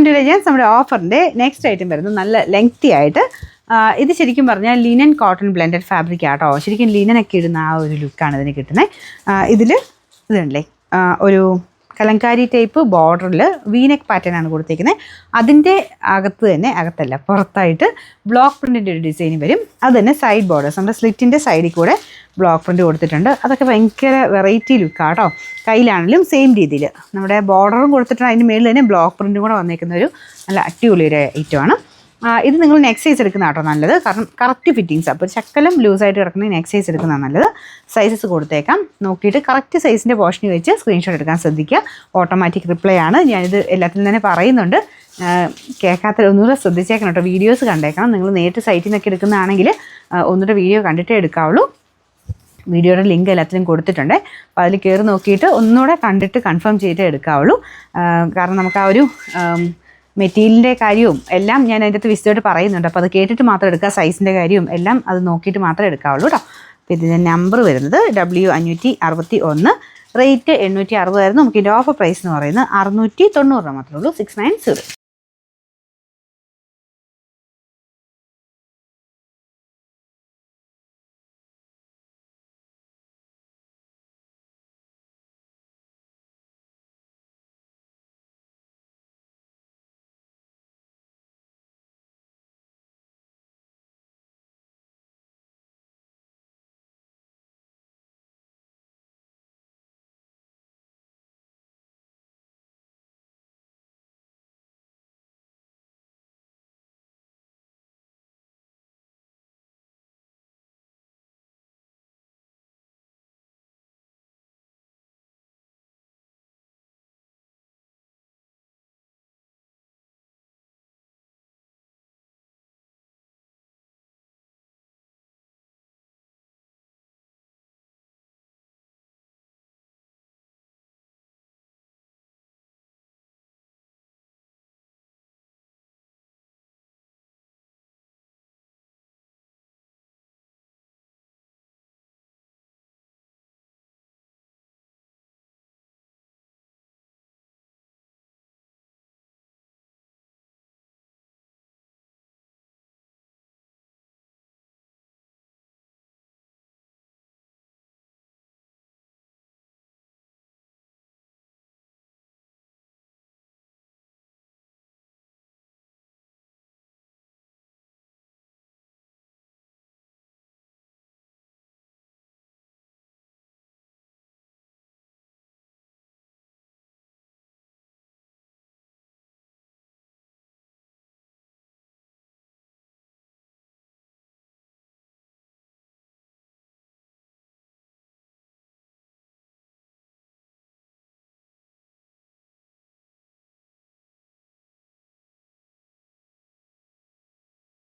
Welcome to legends. നമ്മുടെ ഓഫറിൻ്റെ next item വരുന്നത് നല്ല ലെങ്തി ആയിട്ട്. ഇത് ശരിക്കും പറഞ്ഞാൽ ലിനൻ കോട്ടൺ ബ്ലെൻഡഡ് ഫാബ്രിക് ആട്ടോ. ശരിക്കും ലിനനൊക്കെ ഇടുന്ന ആ ഒരു ലുക്കാണ് ഇതിന് കിട്ടുന്നത്. ഇതിൽ ഇതുണ്ടല്ലേ ഒരു കലങ്കാരി ടൈപ്പ് ബോർഡറിൽ വീനെക്ക് പാറ്റേൺ ആണ് കൊടുത്തേക്കുന്നത്. അതിൻ്റെ അകത്ത് തന്നെ, അകത്തല്ല പുറത്തായിട്ട് ബ്ലോക്ക് പ്രിൻറ്റിൻ്റെ ഒരു ഡിസൈൻ വരും. അത് തന്നെ സൈഡ് ബോർഡേഴ്സ്, നമ്മുടെ സ്ലിറ്റിൻ്റെ സൈഡിൽ കൂടെ ബ്ലോക്ക് പ്രിൻറ്റ് കൊടുത്തിട്ടുണ്ട്. അതൊക്കെ ഭയങ്കര വെറൈറ്റി ലുക്കാട്ടോ. കയ്യിലാണെങ്കിലും സെയിം രീതിയിൽ നമ്മുടെ ബോർഡറും കൊടുത്തിട്ടുണ്ട്, അതിൻ്റെ മേളിൽ തന്നെ ബ്ലോക്ക് പ്രിൻറ്റും കൂടെ വന്നേക്കുന്ന ഒരു നല്ല അടിപൊളി ഒരു ഐറ്റമാണ്. ഇത് നിങ്ങൾ നെക്ക് സൈസ് എടുക്കുന്ന കേട്ടോ നല്ലത്, കാരണം കറക്റ്റ് ഫിറ്റിങ്സ്. അപ്പോൾ ഒരു ശക്കലം ലൂസായിട്ട് കിടക്കുന്ന നെക്ക് സൈസ് എടുക്കുന്നതാണ് നല്ലത്. സൈസസ് കൊടുത്തേക്കാം, നോക്കിയിട്ട് കറക്റ്റ് സൈസിൻ്റെ പോർഷനിൽ വെച്ച് സ്ക്രീൻഷോട്ട് എടുക്കാൻ ശ്രദ്ധിക്കുക. ഓട്ടോമാറ്റിക് റിപ്ലൈ ആണ്. ഞാനിത് എല്ലാത്തിലും തന്നെ പറയുന്നുണ്ട്, കേൾക്കാത്ത ഒന്നുകൂടെ ശ്രദ്ധിച്ചേക്കണം കേട്ടോ. വീഡിയോസ് കണ്ടേക്കണം. നിങ്ങൾ നേരിട്ട് സൈറ്റിൽ നിന്നൊക്കെ എടുക്കുന്നതാണെങ്കിൽ ഒന്നുകൂടെ വീഡിയോ കണ്ടിട്ടേ എടുക്കാവുള്ളൂ. വീഡിയോയുടെ ലിങ്ക് എല്ലാത്തിലും കൊടുത്തിട്ടുണ്ട്. അപ്പോൾ അതിൽ കയറി നോക്കിയിട്ട് ഒന്നുകൂടെ കണ്ടിട്ട് കൺഫേം ചെയ്തിട്ടേ എടുക്കാവുള്ളൂ. കാരണം നമുക്ക് ആ ഒരു മെറ്റീരിയലിൻ്റെ കാര്യവും എല്ലാം ഞാൻ അതിൻ്റെ അകത്ത് വിശദമായിട്ട് പറയുന്നുണ്ട്. അപ്പോൾ അത് കേട്ടിട്ട് മാത്രം എടുക്കുക. സൈസിൻ്റെ കാര്യവും എല്ലാം അത് നോക്കിയിട്ട് മാത്രമേ എടുക്കാവുള്ളൂ കേട്ടോ. അപ്പോൾ ഇതിൻ്റെ നമ്പർ വരുന്നത് W561, റേറ്റ് 860 ആയിരുന്നു. നമുക്ക് ഇതിൻ്റെ ഓഫർ പ്രൈസ് എന്ന് പറയുന്നത് 690 മാത്രമേ ഉള്ളൂ. 690.